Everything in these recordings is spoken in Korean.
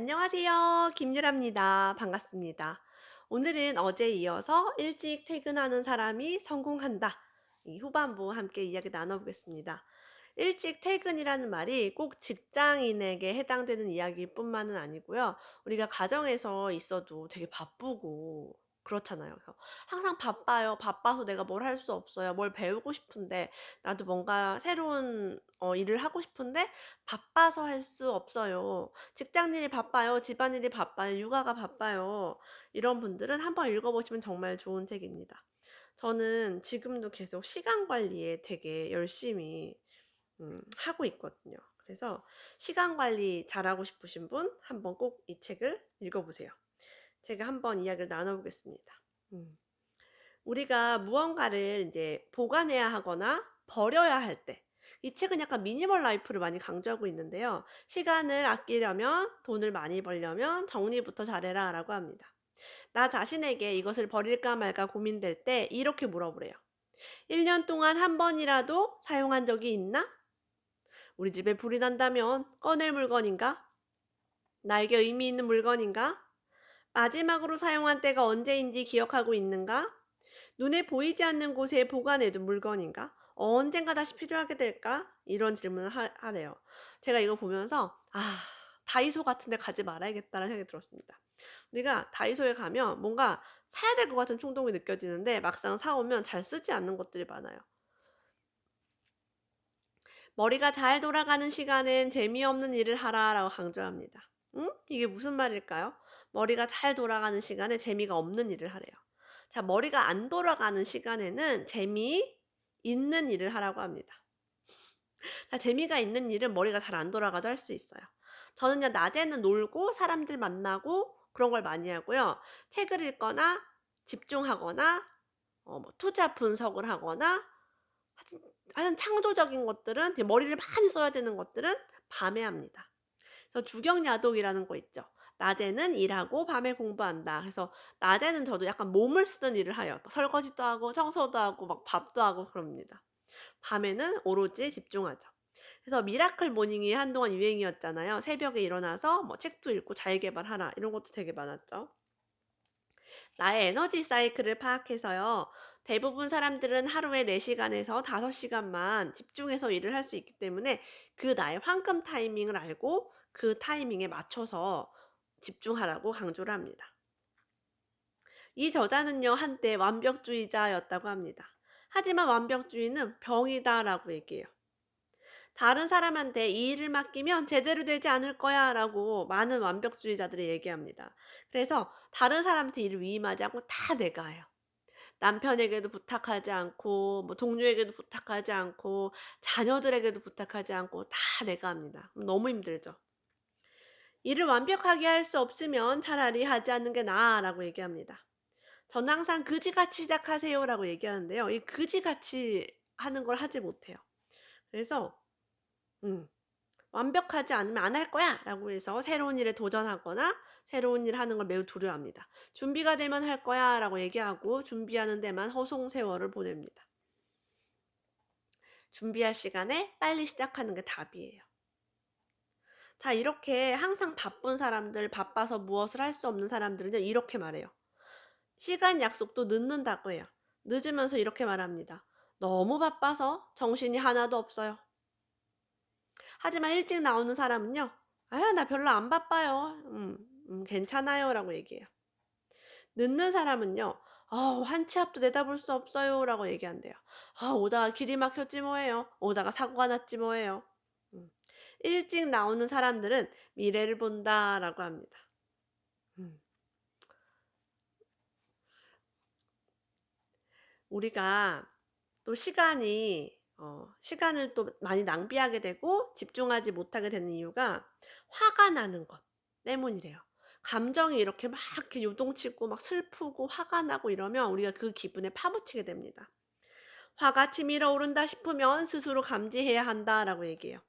안녕하세요. 김유라입니다. 반갑습니다. 오늘은 어제에 이어서 일찍 퇴근하는 사람이 성공한다. 이 후반부 함께 이야기 나눠보겠습니다. 일찍 퇴근이라는 말이 꼭 직장인에게 해당되는 이야기뿐만은 아니고요. 우리가 가정에서 있어도 되게 바쁘고 그렇잖아요. 그래서 항상 바빠요. 바빠서 내가 뭘 할 수 없어요. 뭘 배우고 싶은데 나도 뭔가 새로운 일을 하고 싶은데 바빠서 할 수 없어요. 직장일이 바빠요. 집안일이 바빠요. 육아가 바빠요. 이런 분들은 한번 읽어보시면 정말 좋은 책입니다. 저는 지금도 계속 시간 관리에 되게 열심히 하고 있거든요. 그래서 시간 관리 잘하고 싶으신 분 한번 꼭 이 책을 읽어보세요. 제가 한번 이야기를 나눠보겠습니다. 음. 우리가 무언가를 이제 보관해야 하거나 버려야 할 때, 이 책은 약간 미니멀 라이프를 많이 강조하고 있는데요. 시간을 아끼려면, 돈을 많이 벌려면 정리부터 잘해라 라고 합니다. 나 자신에게 이것을 버릴까 말까 고민될 때 이렇게 물어보래요. 1년 동안 한 번이라도 사용한 적이 있나? 우리 집에 불이 난다면 꺼낼 물건인가? 나에게 의미 있는 물건인가? 마지막으로 사용한 때가 언제인지 기억하고 있는가? 눈에 보이지 않는 곳에 보관해둔 물건인가? 언젠가 다시 필요하게 될까? 이런 질문을 하래요. 제가 이거 보면서 다이소 같은 데 가지 말아야겠다는 생각이 들었습니다. 우리가 다이소에 가면 뭔가 사야 될 것 같은衝動이 느껴지는데 막상 사오면 잘 쓰지 않는 것들이 많아요. 머리가 잘 돌아가는 시간엔 재미없는 일을 하라라고 강조합니다. 응? 이게 무슨 말일까요? 머리가 잘 돌아가는 시간에 재미가 없는 일을 하래요. 자, 머리가 안 돌아가는 시간에는 재미있는 일을 하라고 합니다. 자, 재미가 있는 일은 머리가 잘 안 돌아가도 할 수 있어요. 저는요, 낮에는 놀고 사람들 만나고 그런 걸 많이 하고요. 책을 읽거나 집중하거나 뭐 투자 분석을 하거나 하여튼 창조적인 것들은 이제 머리를 많이 써야 되는 것들은 밤에 합니다. 그래서 주경야독이라는 거 있죠. 낮에는 일하고 밤에 공부한다. 그래서 낮에는 저도 약간 몸을 쓰는 일을 해요. 설거지도 하고 청소도 하고 막 밥도 하고 그럽니다. 밤에는 오로지 집중하죠. 그래서 미라클 모닝이 한동안 유행이었잖아요. 새벽에 일어나서 뭐 책도 읽고 자기계발하라 이런 것도 되게 많았죠. 나의 에너지 사이클을 파악해서요. 대부분 사람들은 하루에 4시간에서 5시간만 집중해서 일을 할 수 있기 때문에 그 나의 황금 타이밍을 알고 그 타이밍에 맞춰서 집중하라고 강조를 합니다. 이 저자는요, 한때 완벽주의자였다고 합니다. 하지만 완벽주의는 병이다라고 얘기해요. 다른 사람한테 이 일을 맡기면 제대로 되지 않을 거야 라고 많은 완벽주의자들이 얘기합니다. 그래서 다른 사람한테 일을 위임하지 않고 다 내가 해요. 남편에게도 부탁하지 않고 뭐 동료에게도 부탁하지 않고 자녀들에게도 부탁하지 않고 다 내가 합니다. 그럼 너무 힘들죠. 일을 완벽하게 할 수 없으면 차라리 하지 않는 게 나아라고 얘기합니다. 저는 항상 그지같이 시작하세요라고 얘기하는데요. 이 그지같이 하는 걸 하지 못해요. 그래서 음, 완벽하지 않으면 안 할 거야라고 해서 새로운 일에 도전하거나 새로운 일을 하는 걸 매우 두려워합니다. 준비가 되면 할 거야라고 얘기하고 준비하는 데만 허송세월을 보냅니다. 준비할 시간에 빨리 시작하는 게 답이에요. 자, 이렇게 항상 바쁜 사람들, 바빠서 무엇을 할 수 없는 사람들은요, 이렇게 말해요. 시간 약속도 늦는다고 해요. 늦으면서 이렇게 말합니다. 너무 바빠서 정신이 하나도 없어요. 하지만 일찍 나오는 사람은요, 아유, 나 별로 안 바빠요. 괜찮아요. 라고 얘기해요. 늦는 사람은요, 한 치 앞도 내다볼 수 없어요. 라고 얘기한대요. 오다가 길이 막혔지 뭐예요. 오다가 사고가 났지 뭐예요. 음. 일찍 나오는 사람들은 미래를 본다라고 합니다. 음. 우리가 또 시간을 또 많이 낭비하게 되고 집중하지 못하게 되는 이유가 화가 나는 것 때문이래요. 감정이 이렇게 막 이렇게 요동치고 막 슬프고 화가 나고 이러면 우리가 그 기분에 파묻히게 됩니다. 화가 치밀어 오른다 싶으면 스스로 감지해야 한다라고 얘기해요.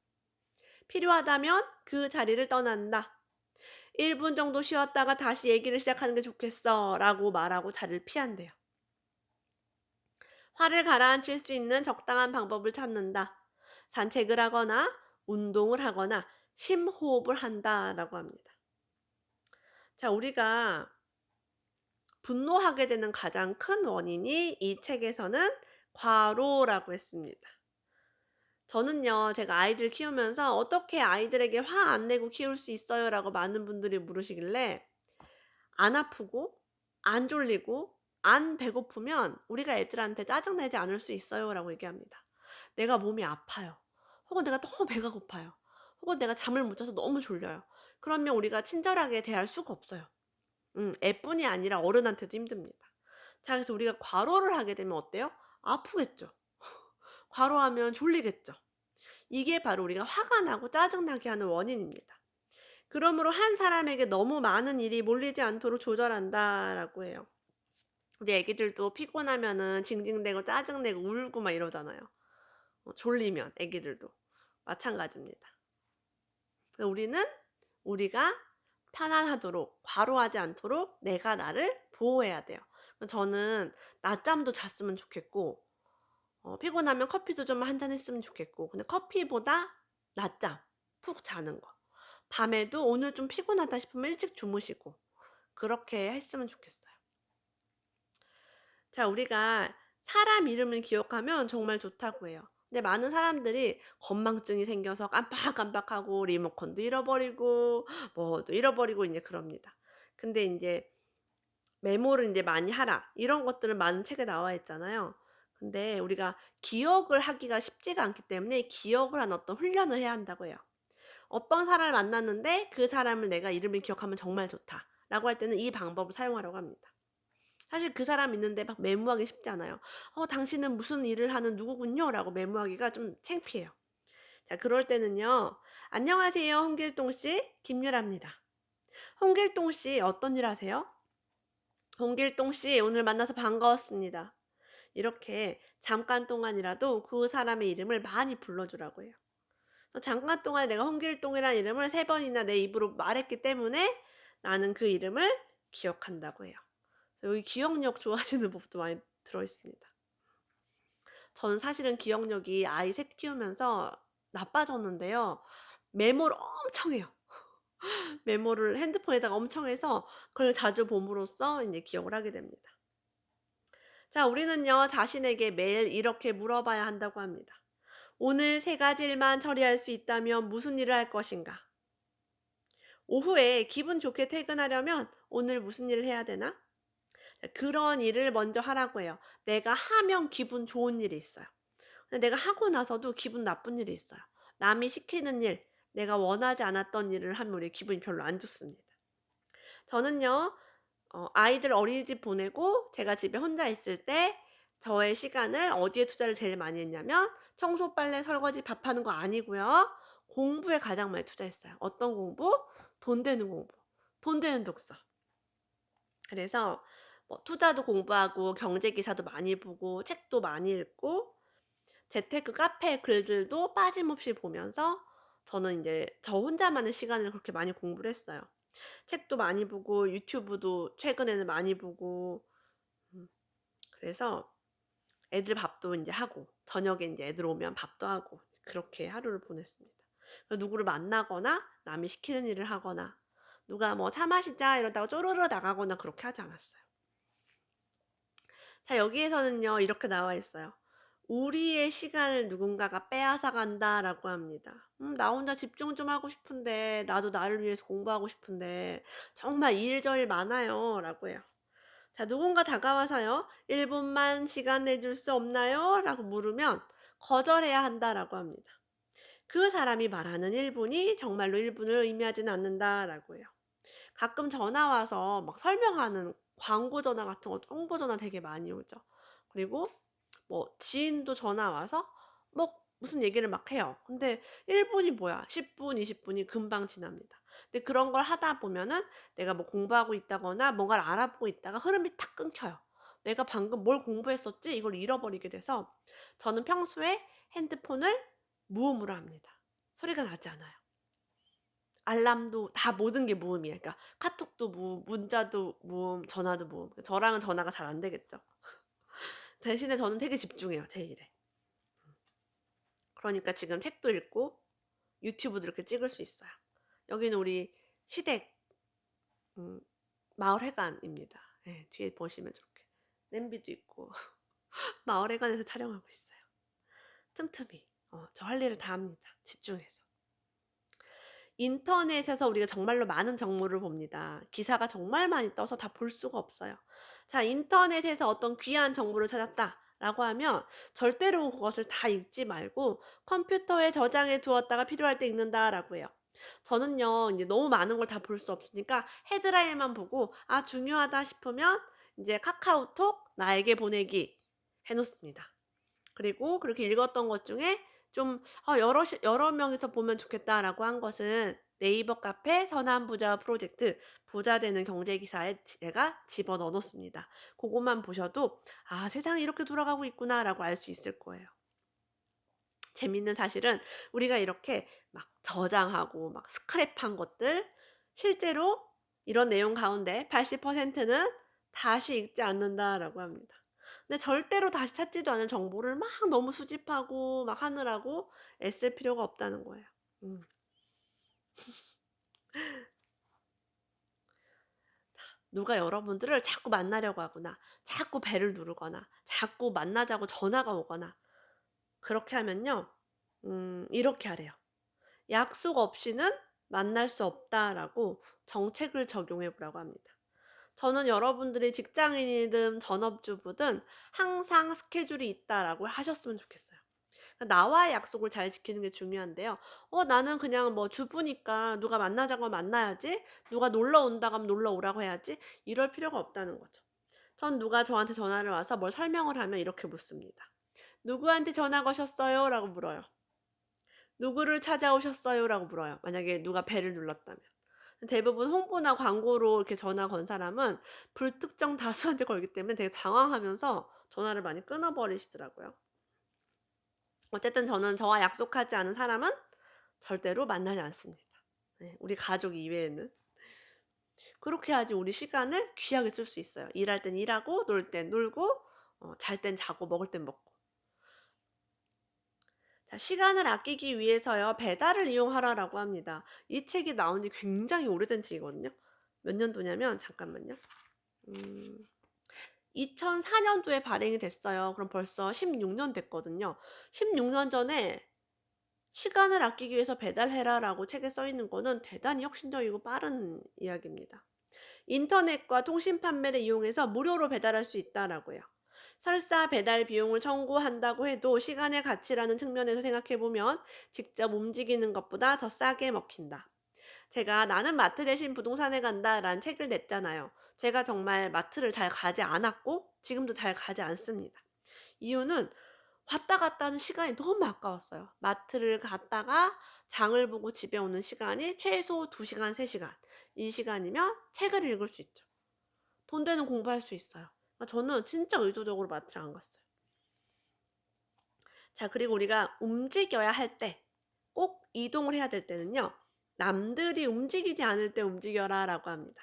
필요하다면 그 자리를 떠난다. 1분 정도 쉬었다가 다시 얘기를 시작하는 게 좋겠어 라고 말하고 자리를 피한대요. 화를 가라앉힐 수 있는 적당한 방법을 찾는다. 산책을 하거나 운동을 하거나 심호흡을 한다라고 합니다. 자, 우리가 분노하게 되는 가장 큰 원인이 이 책에서는 과로라고 했습니다. 저는요, 제가 아이들 키우면서 "어떻게 아이들에게 화 안 내고 키울 수 있어요?"라고 많은 분들이 물으시길래 안 아프고 안 졸리고 안 배고프면 우리가 애들한테 "짜증 내지 않을 수 있어요."라고 얘기합니다. 내가 몸이 아파요. 혹은 내가 너무 배가 고파요. 혹은 내가 잠을 못 자서 너무 졸려요. 그러면 우리가 친절하게 대할 수가 없어요. 애뿐이 아니라 어른한테도 힘듭니다. 자, 그래서 우리가 과로를 하게 되면 어때요? 아프겠죠. 과로하면 졸리겠죠. 이게 바로 우리가 화가 나고 짜증 나게 하는 원인입니다. 그러므로 한 사람에게 너무 많은 일이 몰리지 않도록 조절한다라고 해요. 우리 애기들도 피곤하면은 징징대고 짜증내고 울고 막 이러잖아요. 졸리면 애기들도 마찬가지입니다. 그래서 우리는 우리가 편안하도록 과로하지 않도록 내가 나를 보호해야 돼요. 저는 낮잠도 잤으면 좋겠고 피곤하면 커피도 좀 한 잔 했으면 좋겠고, 근데 커피보다 낮잠 푹 자는 거. 밤에도 오늘 좀 피곤하다 싶으면 일찍 주무시고 그렇게 했으면 좋겠어요. 자, 우리가 사람 이름을 기억하면 정말 좋다고 해요. 근데 많은 사람들이 건망증이 생겨서 깜빡깜빡하고 리모컨도 잃어버리고 뭐도 잃어버리고 인제 그럽니다. 근데 인제 "메모를 인제 많이 하라." 이런 것들은 많은 책에 나와 있잖아요. 근데 우리가 기억을 하기가 쉽지가 않기 때문에 기억을 하는 어떤 훈련을 해야 한다고 해요. 어떤 사람을 만났는데 '그 사람을 내가 이름을 기억하면 정말 좋다.'라고 할 때는 이 방법을 사용하라고 합니다. 사실 그 사람 있는데 막 메모하기 쉽지 않아요. 당신은 무슨 일을 하는 누구군요."라고 메모하기가 좀 창피해요. 자, 그럴 때는요. "안녕하세요, 홍길동 씨. 김유라입니다. 홍길동 씨 어떤 일 하세요? 홍길동 씨 오늘 만나서 반가웠습니다." 이렇게 잠깐 동안이라도 그 사람의 이름을 많이 불러 주라고 해요. 잠깐 동안 내가 홍길동이라는 이름을 3 번이나 내 입으로 말했기 때문에 나는 그 이름을 기억한다고 해요. 여기 기억력 좋아지는 법도 많이 들어 있습니다. 저는 사실은 기억력이 아이 셋 키우면서 나빠졌는데요. 메모를 엄청 해요. 메모를 핸드폰에다가 엄청 해서 그걸 자주 봄으로써 인제 기억을 하게 됩니다. 자, 우리는요, 자신에게 매일 이렇게 물어봐야 한다고 합니다. "오늘 3 가지 일만 처리할 수 있다면 무슨 일을 할 것인가?" 오후에 기분 좋게 퇴근하려면 "오늘 무슨 일을 해야 되나?" 그런 일을 먼저 하라고 해요. 내가 하면 기분 좋은 일이 있어요. 근데 내가 하고 나서도 기분 나쁜 일이 있어요. 남이 시키는 일, 내가 원하지 않았던 일을 하면 우리 기분이 별로 안 좋습니다. 저는요, 아이들 어린이집 보내고 제가 집에 혼자 있을 때 저의 시간을 어디에 투자를 제일 많이 했냐면 청소, 빨래, 설거지, 밥하는 거 아니고요. 공부에 가장 많이 투자했어요. 어떤 공부? 돈 되는 공부. 돈 되는 독서. 그래서 뭐 투자도 공부하고 경제 기사도 많이 보고 책도 많이 읽고 재테크 카페 글들도 빠짐없이 보면서 저는 인제 저 혼자만의 시간을 그렇게 많이 공부를 했어요. 책도 많이 보고 유튜브도 최근에는 많이 보고 음 그래서 애들 밥도 인제 하고 저녁에 인제 애들 오면 밥도 하고 그렇게 하루를 보냈습니다. 누구를 만나거나 남이 시키는 일을 하거나 누가 뭐 "차 마시자." 이러다가 쪼르르 나가거나 그렇게 하지 않았어요. 자, 여기에서는요, 이렇게 나와 있어요. "우리의 시간을 누군가가 빼앗아 간다."라고 합니다. 나 혼자 집중 좀 하고 싶은데 나도 나를 위해서 공부하고 싶은데 정말 일저일 많아요."라고 해요. 자, 누군가 다가와서요, "1 분만 시간 내줄 수 없나요?" 라고 물으면 거절해야 한다라고 합니다. 그 사람이 말하는 1 분이 정말로 1 분을 의미하지는 않는다라고 해요. 가끔 전화 와서 막 설명하는 광고 전화 같은 거 홍보 전화 되게 많이 오죠. 그리고 뭐 지인도 전화 와서 뭐 무슨 얘기를 막 해요. 근데 1 분이 뭐야 10 분, 20 분이 금방 지납니다. 근데 그런 걸 하다 보면은 내가 뭐 공부하고 있다거나 뭔가를 알아보고 있다가 흐름이 탁 끊겨요. '내가 방금 뭘 공부했었지?' 이걸 잃어버리게 돼서 저는 평소에 핸드폰을 무음으로 합니다. 소리가 나지 않아요. 알람도 다 모든 게 무음이에요. 그러니까 카톡도 무음, 문자도 무음, 전화도 무음. 저랑은 전화가 잘 안 되겠죠. 대신에 저는 되게 집중해요, 제 일에. 그러니까 지금 책도 읽고 유튜브도 이렇게 찍을 수 있어요. 여기는 우리 시댁 음, 마을회관입니다. 예, 뒤에 보시면 저렇게 냄비도 있고 마을회관에서 촬영하고 있어요. 틈틈이. 저 할 일을 다 합니다. 집중해서. 인터넷에서 우리가 정말로 많은 정보를 봅니다. 기사가 정말 많이 떠서 다 볼 수가 없어요. 자, 인터넷에서 어떤 귀한 정보를 찾았다라고 하면 절대로 그것을 다 읽지 말고 컴퓨터에 저장해 두었다가 필요할 때 읽는다라고 해요. 저는요, 이제 너무 많은 걸 다 볼 수 없으니까 헤드라인만 보고 아, 중요하다 싶으면 이제 카카오톡 나에게 보내기 해 놓습니다. 그리고 그렇게 읽었던 것 중에 좀 여러 명이서 보면 좋겠다라고 한 것은 네이버 카페 선한 부자 프로젝트 부자 되는 경제 기사에 제가 집어넣어 놓습니다. 그것만 보셔도 '아 세상이 이렇게 돌아가고 있구나.'라고 알 수 있을 거예요. 재밌는 사실은 우리가 이렇게 막 저장하고 막 스크랩한 것들 실제로 이런 내용 가운데 80%는 다시 읽지 않는다라고 합니다. 근데 절대로 다시 찾지도 않을 정보를 막 너무 수집하고 막 하느라고 애쓸 필요가 없다는 거예요. 음. 누가 여러분들을 자꾸 만나려고 하거나 자꾸 배를 누르거나 자꾸 만나자고 전화가 오거나 그렇게 하면요. 이렇게 하래요. "약속 없이는 만날 수 없다."라고 정책을 적용해 보라고 합니다. 저는 여러분들이 직장인이든 전업주부든 항상 스케줄이 있다라고 하셨으면 좋겠어요. 그러니까 나와의 약속을 잘 지키는 게 중요한데요. 나는 그냥 뭐 주부니까 누가 만나자고 하면 만나야지. 누가 놀러 온다고 하면 놀러 오라고 해야지. 이럴 필요가 없다는 거죠. 전 누가 저한테 전화를 와서 뭘 설명을 하면 이렇게 묻습니다. "누구한테 전화 거셨어요?" 라고 물어요. "누구를 찾아오셨어요?" 라고 물어요. 만약에 누가 벨을 눌렀다면. 대부분 홍보나 광고로 이렇게 전화 건 사람은 불특정 다수한테 걸기 때문에 되게 당황하면서 전화를 많이 끊어 버리시더라고요. 어쨌든 저는 저와 약속하지 않은 사람은 절대로 만나지 않습니다. 네, 우리 가족 이외에는. 그렇게 해야지 우리 시간을 귀하게 쓸 수 있어요. 일할 땐 일하고 놀 땐 놀고 잘 땐 자고 먹을 땐 먹고. 자, 시간을 아끼기 위해서요. 배달을 이용하라라고 합니다. 이 책이 나온 지 굉장히 오래된 책이거든요. 몇 년도냐면 잠깐만요. 음 2004년도에 발행이 됐어요. 그럼 벌써 16년 됐거든요. 16년 전에 "시간을 아끼기 위해서 배달해라."라고 책에 써 있는 거는 대단히 혁신적이고 빠른 이야기입니다. 인터넷과 통신 판매를 이용해서 무료로 배달할 수 있다라고 해요. 설사 배달 비용을 청구한다고 해도 시간의 가치라는 측면에서 생각해 보면 직접 움직이는 것보다 더 싸게 먹힌다. 제가 "나는 마트 대신 부동산에 간다."라는 책을 냈잖아요. 제가 정말 마트를 잘 가지 않았고 지금도 잘 가지 않습니다. 이유는 왔다 갔다 하는 시간이 너무 아까웠어요. 마트를 갔다가 장을 보고 집에 오는 시간이 최소 2 시간, 3 시간. 이 시간이면 책을 읽을 수 있죠. 돈 되는 공부할 수 있어요. 그러니까 저는 진짜 의도적으로 마트를 안 갔어요. 자, 그리고 우리가 움직여야 할 때, 꼭 이동을 해야 될 때는요. "남들이 움직이지 않을 때 움직여라."라고 합니다.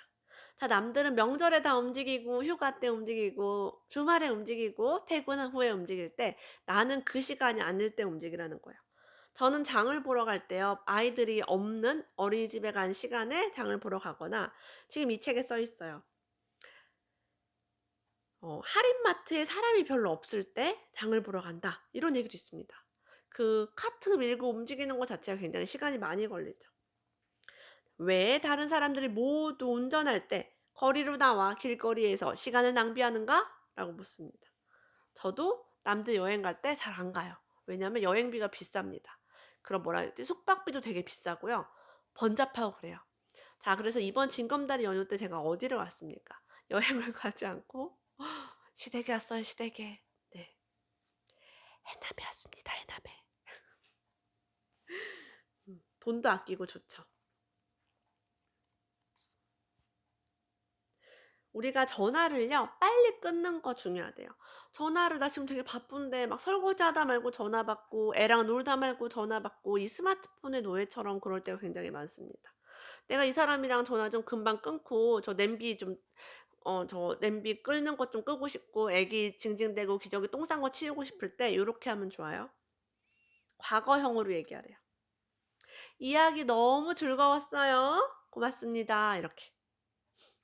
자, 남들은 명절에 다 움직이고 휴가 때 움직이고 주말에 움직이고 퇴근 후에 움직일 때 나는 그 시간이 아닐 때 움직이라는 거예요. 저는 장을 보러 갈 때요. 아이들이 없는 어린이집에 간 시간에 장을 보러 가거나 지금 이 책에 써 있어요. 할인마트에 사람이 별로 없을 때 장을 보러 간다. 이런 얘기도 있습니다. 그 카트 밀고 움직이는 것 자체가 굉장히 시간이 많이 걸리죠. "왜 다른 사람들이 모두 운전할 때 거리로 나와 길거리에서 시간을 낭비하는가?" 라고 묻습니다. 저도 남들 여행 갈 때 잘 안 가요. 왜냐하면 여행비가 비쌉니다. 그럼 뭐라 해야 되지? 숙박비도 되게 비싸고요. 번잡하고 그래요. 자, 그래서 이번 징검다리 연휴 때 제가 어디를 왔습니까? 여행을 가지 않고 시댁에 왔어요, 시댁에. 네. 해남에 왔습니다, 해남에. 돈도 아끼고 좋죠. 우리가 전화를요 빨리 끊는 거 중요하대요. 전화를 "나 지금 되게 바쁜데." 막 설거지하다 말고 전화 받고 애랑 놀다 말고 전화 받고 이 스마트폰의 노예처럼 그럴 때가 굉장히 많습니다. 내가 이 사람이랑 전화 좀 금방 끊고 저 냄비 끓는 것 좀 끄고 싶고 애기 징징대고 기저귀 똥 싼 거 치우고 싶을 때 요렇게 하면 좋아요. 과거형으로 얘기하래요. "이야기 너무 즐거웠어요. 고맙습니다." 이렇게.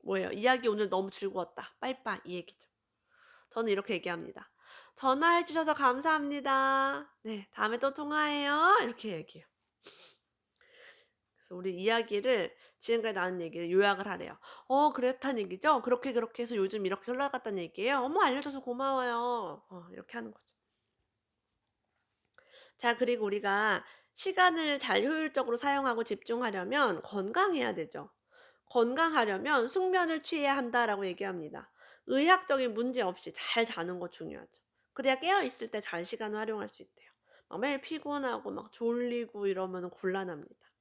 뭐예요? "이야기 오늘 너무 즐거웠다. 빠이빠이." 이 얘기죠. 저는 이렇게 얘기합니다. "전화해 주셔서 감사합니다. 네. 다음에 또 통화해요." 이렇게 얘기해요. 그래서 우리 이야기를 지금까지 나눈 얘기를 요약을 하래요. 그렇다는 얘기죠? 그렇게 그렇게 해서 요즘 이렇게 흘러갔다는 얘기예요? 어머 알려줘서 고마워요." 이렇게 하는 거죠. 자 그리고 우리가 시간을 잘 효율적으로 사용하고 집중하려면 건강해야 되죠. "건강하려면 숙면을 취해야 한다."라고 얘기합니다. 의학적인 문제 없이 잘 자는 거 중요하죠. 그래야 깨어 있을 때 잘 시간을 활용할 수 있대요. 막 매일 피곤하고 막 졸리고 이러면은 곤란합니다.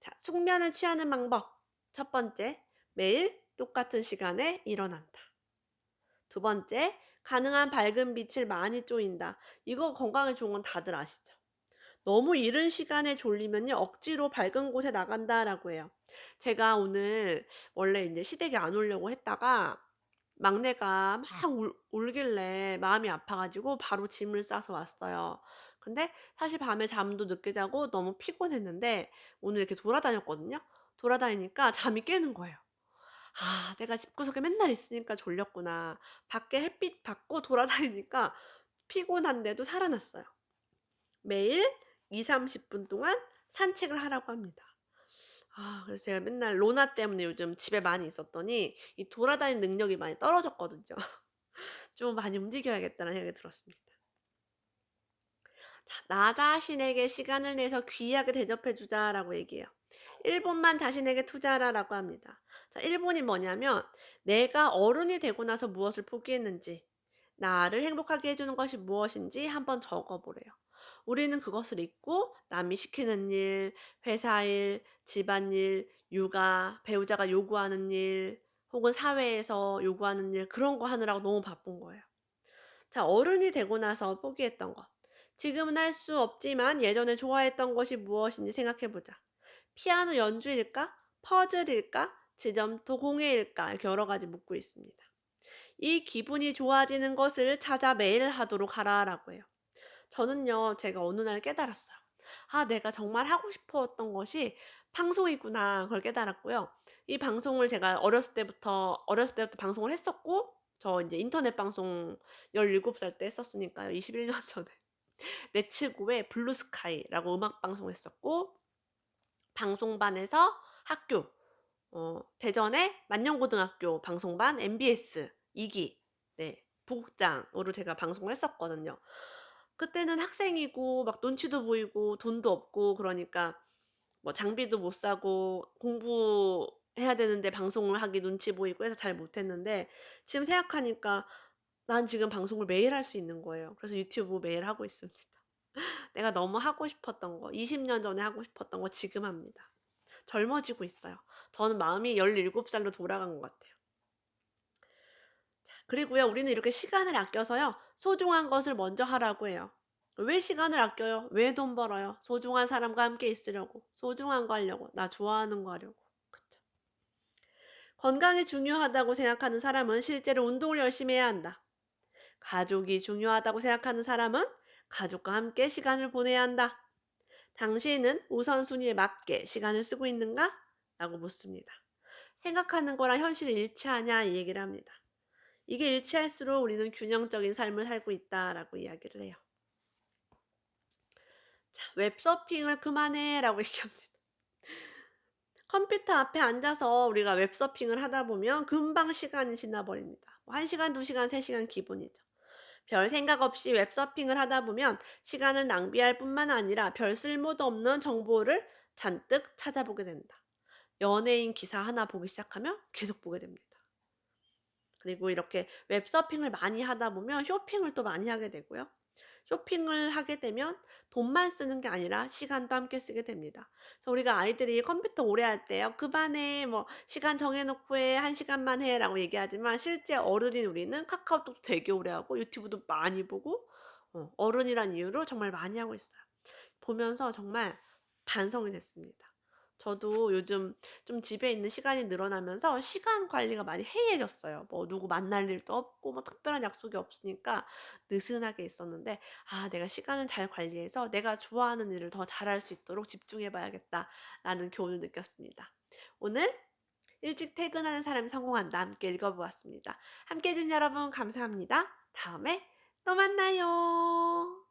자, 숙면을 취하는 방법. 첫 번째, 매일 똑같은 시간에 일어난다. 두 번째, 가능한 밝은 빛을 많이 쬐인다. 이거 건강에 좋은 건 다들 아시죠? 너무 이른 시간에 졸리면요, 억지로 밝은 곳에 나간다라고 해요. 제가 오늘 원래 이제 시댁에 안 오려고 했다가 막내가 막 울길래 마음이 아파 가지고 바로 짐을 싸서 왔어요. 근데 사실 밤에 잠도 늦게 자고 너무 피곤했는데 오늘 이렇게 돌아다녔거든요. 돌아다니니까 잠이 깨는 거예요. '아 내가 집구석에 맨날 있으니까 졸렸구나.' 밖에 햇빛 받고 돌아다니니까 피곤한데도 살아났어요. 매일 2-30분 동안 산책을 하라고 합니다. 그래서 제가 맨날 로나 때문에 요즘 집에 많이 있었더니 이 돌아다니는 능력이 많이 떨어졌거든요. 좀 많이 움직여야겠다는 생각이 들었습니다. 자, "나 자신에게 시간을 내서 귀하게 대접해 주자."라고 얘기해요. 1 분만 자신에게 투자하라라고 합니다. 자 1 분이 뭐냐면 내가 어른이 되고 나서 무엇을 포기했는지, 나를 행복하게 해 주는 것이 무엇인지 한번 적어 보래요. 우리는 그것을 잊고 남이 시키는 일, 회사 일, 집안일, 육아, 배우자가 요구하는 일, 혹은 사회에서 요구하는 일 그런 거 하느라고 너무 바쁜 거예요. 자, 어른이 되고 나서 포기했던 것. 지금은 할 수 없지만 예전에 좋아했던 것이 무엇인지 생각해 보자. 피아노 연주일까? 퍼즐일까? 지점토 공예일까? 이렇게 여러 가지 묻고 있습니다. 이 기분이 좋아지는 것을 찾아 매일 하도록 하라라고 해요. 저는요, 제가 어느 날 깨달았어요. 내가 정말 하고 싶었던 것이 방송이구나. 그걸 깨달았고요. 이 방송을 제가 어렸을 때부터 방송을 했었고, 저 이제 인터넷 방송 17살 때 했었으니까요. 21년 전에. 네츠고의 블루스카이라고 음악 방송을 했었고, 방송반에서 학교, 대전의 만년고등학교 방송반 MBS 2기, 네, 부국장으로 제가 방송을 했었거든요. 그때는 학생이고 막 눈치도 보이고 돈도 없고 그러니까 뭐 장비도 못 사고 공부해야 되는데 방송을 하기 눈치 보이고 해서 잘 못했는데 지금 생각하니까 난 지금 방송을 매일 할 수 있는 거예요. 그래서 유튜브 매일 하고 있습니다. 내가 너무 하고 싶었던 거, 20년 전에 하고 싶었던 거 지금 합니다. 젊어지고 있어요. 저는 마음이 17 살로 돌아간 것 같아요. 그리고요, 우리는 이렇게 시간을 아껴서요, 소중한 것을 먼저 하라고 해요. 왜 시간을 아껴요? 왜 돈 벌어요? 소중한 사람과 함께 있으려고. 소중한 거 하려고. 나 좋아하는 거 하려고. 그쵸? 건강이 중요하다고 생각하는 사람은 실제로 운동을 열심히 해야 한다. 가족이 중요하다고 생각하는 사람은 가족과 함께 시간을 보내야 한다. 당신은 우선순위에 맞게 시간을 쓰고 있는가? 라고 묻습니다. 생각하는 거랑 현실이 일치하냐? 이 얘기를 합니다. 이게 일치할수록 우리는 균형적인 삶을 살고 있다라고 이야기를 해요. 자, 웹서핑을 그만해라고 얘기합니다. 컴퓨터 앞에 앉아서 우리가 웹서핑을 하다 보면 금방 시간이 지나버립니다. 1 시간, 2 시간, 3 시간 기본이죠. 별 생각 없이 웹서핑을 하다 보면 시간을 낭비할 뿐만 아니라 별 쓸모도 없는 정보를 잔뜩 찾아보게 된다. 연예인 기사 하나 보기 시작하면 계속 보게 됩니다. 그리고 이렇게 웹서핑을 많이 하다 보면 쇼핑을 또 많이 하게 되고요. 쇼핑을 하게 되면 돈만 쓰는 게 아니라 시간도 함께 쓰게 됩니다. 그래서 우리가 아이들이 컴퓨터 오래 할 때요. "그만해. 뭐 시간 정해 놓고 해. 1 시간만 해."라고 얘기하지만 실제 어른인 우리는 카카오톡도 되게 오래 하고 유튜브도 많이 보고 어른이란 이유로 정말 많이 하고 있어요. 보면서 정말 반성이 됐습니다. 저도 요즘 좀 집에 있는 시간이 늘어나면서 시간 관리가 많이 해이해졌어요. 뭐 누구 만날 일도 없고 뭐 특별한 약속이 없으니까 느슨하게 있었는데 '내가 시간을 잘 관리해서 내가 좋아하는 일을 더 잘할 수 있도록 집중해 봐야겠다.'라는 교훈을 느꼈습니다. 오늘 일찍 퇴근하는 사람이 성공한다. 함께 읽어보았습니다. 함께 해준 여러분 감사합니다. 다음에 또 만나요.